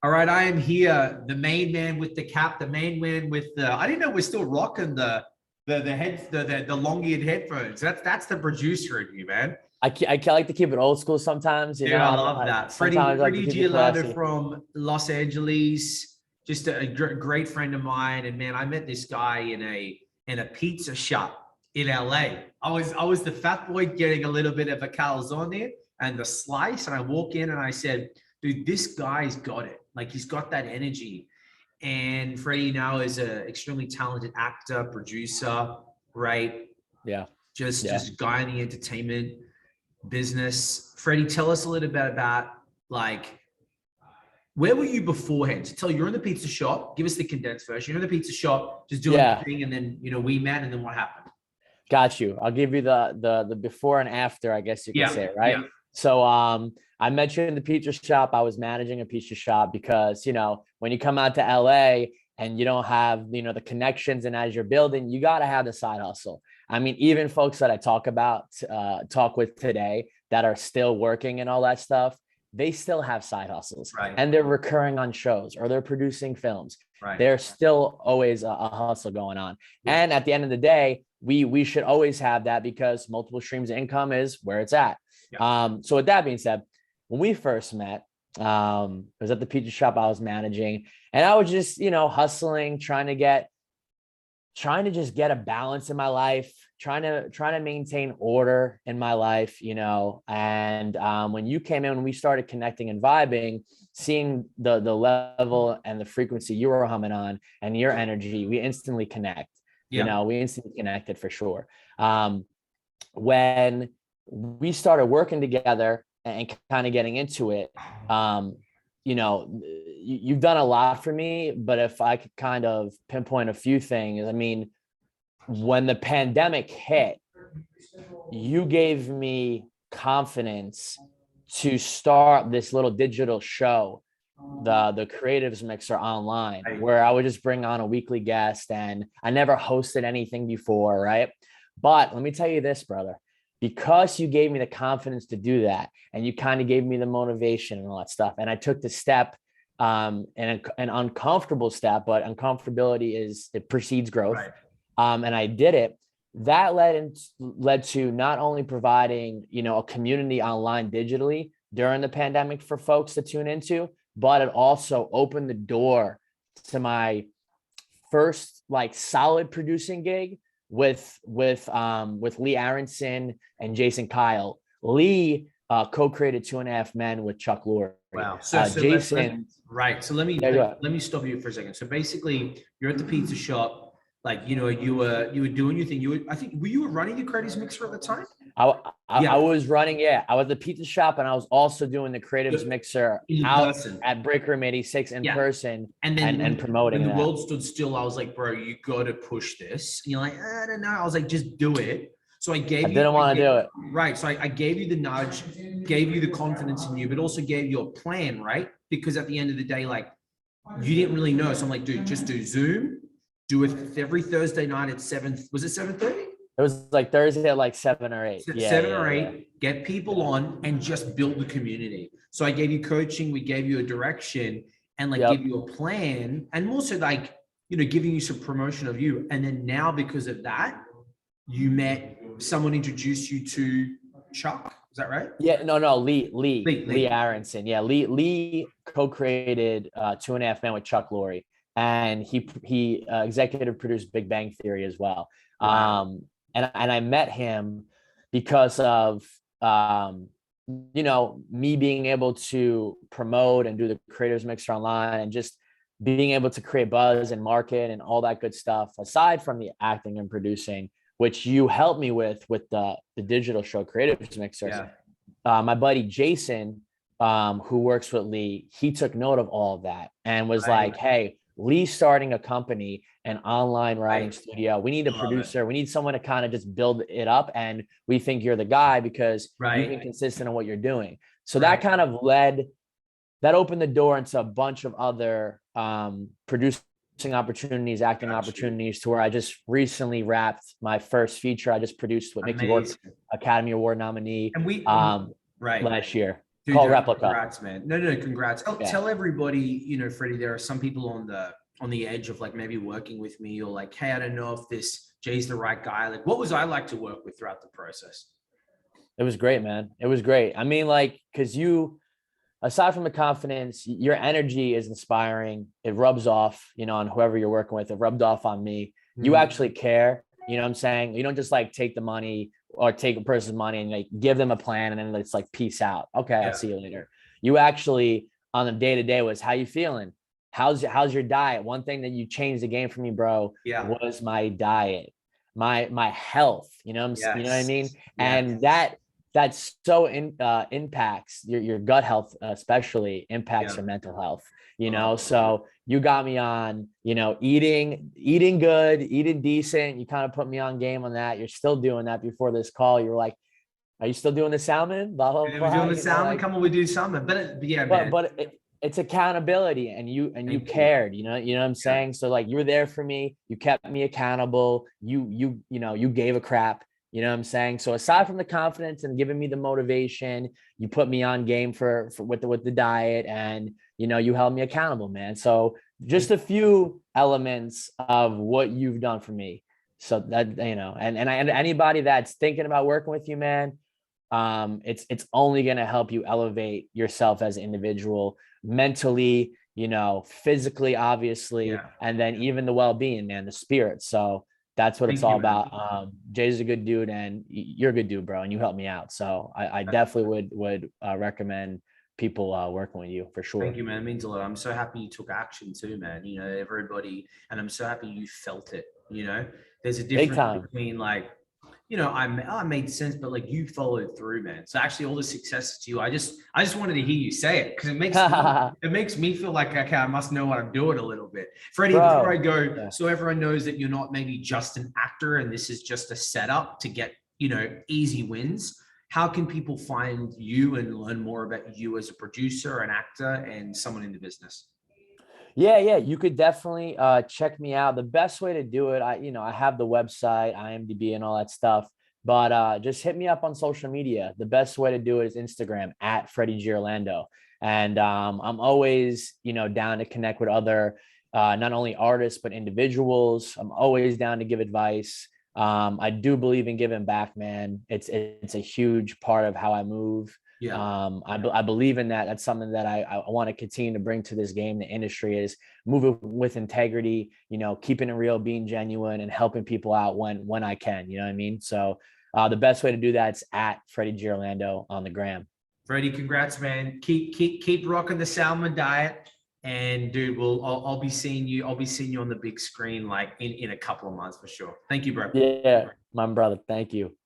All right, I am here, the main man with the cap, the main man with the. I didn't know we're still rocking the head the long-eared headphones. That's the producer in you, man. I like to keep it old school sometimes, Dude, I love that. Freddie sometimes I like to Freddie keep it Giorlando classy. from Los Angeles, just a great friend of mine. And man, I met this guy in a pizza shop in LA. I was the fat boy getting a little bit of a calzone and the slice, and I walk in and I said, dude, this guy's got it. Like he's got that energy. And Freddie now is an extremely talented actor, producer, right? Yeah, Just yeah. just a guy in the entertainment business. Freddie, tell us a little bit about like where were you beforehand? So tell you're in the pizza shop. Give us the condensed version. You're in the pizza shop, just doing your Yeah, thing, and then we met, and then what happened? got you. I'll give you the before and after, I guess you could Yeah, say, right? yeah, So I met you in the pizza shop. I was managing a pizza shop because, when you come out to LA and you don't have, the connections, and as you're building, you got to have the side hustle. I mean, even folks that I talk with today that are still working and all that stuff, they still have side hustles right, and they're recurring on shows or they're producing films. right, There's still always a hustle going on. yeah, And at the end of the day, we should always have that because multiple streams of income is where it's at. yeah, So with that being said, when we first met, it was at the pizza shop I was managing, and I was just, hustling, trying to just get a balance in my life, trying to maintain order in my life, and when you came in, when we started connecting and vibing, seeing the level and the frequency you were humming on and your energy, we instantly connect. yeah, We instantly connected for sure. When we started working together and kind of getting into it, you've done a lot for me, but if I could kind of pinpoint a few things, I mean, when the pandemic hit, you gave me confidence to start this little digital show, the creatives mixer online, right, where I would just bring on a weekly guest, and I never hosted anything before, right? But let me tell you this, brother, because you gave me the confidence to do that, and you kind of gave me the motivation and all that stuff, and I took the step, and an uncomfortable step, but uncomfortability it precedes growth. right. And I did it. That led to not only providing, a community online digitally during the pandemic for folks to tune into, but it also opened the door to my first like solid producing gig with Lee Aronson and Jason Kyle. Lee co-created Two and a Half Men with Chuck Lorre. Wow. So Jason, right. So let me yeah, let me stop you for a second. So basically, you're at the pizza shop. Like you were doing your thing. I think were you running the Creators Mixer at the time? I, I Yeah, was running, yeah. I was at the pizza shop, and I was also doing the creatives mixer in out person. at Break Room 86 in Yeah. person, And then and when promoting the that. world stood still, I was like, bro, you got to push this. And you're like, I don't know. I was like, just do it. So I didn't want to do it. right. So I gave you the nudge, gave you the confidence in you, but also gave you a plan, right? Because at the end of the day, like you didn't really know. So I'm like, dude, just do Zoom, do it every Thursday night at 7. Was it 7:30? It was like Thursday at like 7 or 8. Yeah, 7 or 8, get people on and just build the community. So I gave you coaching, we gave you a direction and like give Yep. you a plan and more so like, giving you some promotion of you. And then now because of that, you met someone introduced you to Chuck. Is that right? Yeah, no, Lee Lee. Aronson. Yeah, Lee co-created Two and a Half Men with Chuck Lorre, and he executive produced Big Bang Theory as well. Wow. And I met him because of me being able to promote and do the creators mixer online, and just being able to create buzz and market and all that good stuff aside from the acting and producing, which you helped me with the digital show creatives mixer. Yeah. My buddy Jason, who works with Lee, he took note of all of that and was Right. like, hey, Lee's starting a company, an online writing Right. studio. We need a I love it. producer. We need someone to kind of just build it up. And we think you're the guy because you've been Right. consistent in what you're doing. So that Right. kind of that opened the door into a bunch of other producing opportunities, acting Got you. opportunities, to where I just recently wrapped my first feature I just produced with Mickey Rourke, Amazing. Academy Award nominee, And we um, right. last year. Dude, Called Replica. congrats, man. No, congrats. Yeah. Tell everybody, Freddie, there are some people on the edge of like maybe working with me or like, hey, I don't know if this Jay's the right guy. Like, what was I like to work with throughout the process? It was great, man. It was great. I mean, like, because you, aside from the confidence, your energy is inspiring. It rubs off, on whoever you're working with. It rubbed off on me. You actually care. You know what I'm saying? You don't just like take the money or take a person's money and like give them a plan and then it's like peace out. Okay, I'll see you later. You actually on the day to day was how you feeling? How's your diet? One thing that you changed the game for me, bro, was my diet, my health. You know what I mean? And that's so impacts your gut health, especially impacts your mental health. So you got me on, eating good, eating decent. You kind of put me on game on that. You're still doing that. Before this call, you were like, are you still doing the salmon? Blah, blah, blah. We're doing the salmon. Come on, we do salmon. But man. But it's accountability, and you cared. You know what I'm saying? So like, you were there for me. You kept me accountable. You gave a crap. You know what I'm saying? So aside from the confidence and giving me the motivation, you put me on game for with the diet, and you held me accountable, man. So just a few elements of what you've done for me. So that, and anybody that's thinking about working with you, man, it's only going to help you elevate yourself as an individual, mentally, physically, obviously, and then even the well-being, man, the spirit. So that's what it's all about. Jay's a good dude, and you're a good dude, bro, and you helped me out. So I definitely would recommend people working with you for sure. Thank you, man. It means a lot. I'm so happy you took action too, man. Everybody, and I'm so happy you felt it. There's a difference between like, I made sense, but like you followed through, man. So actually, all the success to you. I just wanted to hear you say it because it makes me feel like, okay, I must know what I'm doing a little bit. Freddie, before I go, so everyone knows that you're not maybe just an actor and this is just a setup to get easy wins. How can people find you and learn more about you as a producer, an actor, and someone in the business? Yeah, you could definitely check me out. The best way to do it, I have the website, IMDb, and all that stuff. But just hit me up on social media. The best way to do it is Instagram at Freddy Giorlando. And I'm always, down to connect with other, not only artists but individuals. I'm always down to give advice. I do believe in giving back, man. It's a huge part of how I move. I believe in that. That's something that I want to continue to bring to this game. The industry is moving with integrity, keeping it real, being genuine, and helping people out when I can. You know what I mean? So the best way to do that is at Freddy Giorlando on the gram. Freddie, congrats, man. Keep rocking the salmon diet. And dude, I'll be seeing you. I'll be seeing you on the big screen like in a couple of months for sure. Thank you, bro. Yeah, my brother. Thank you.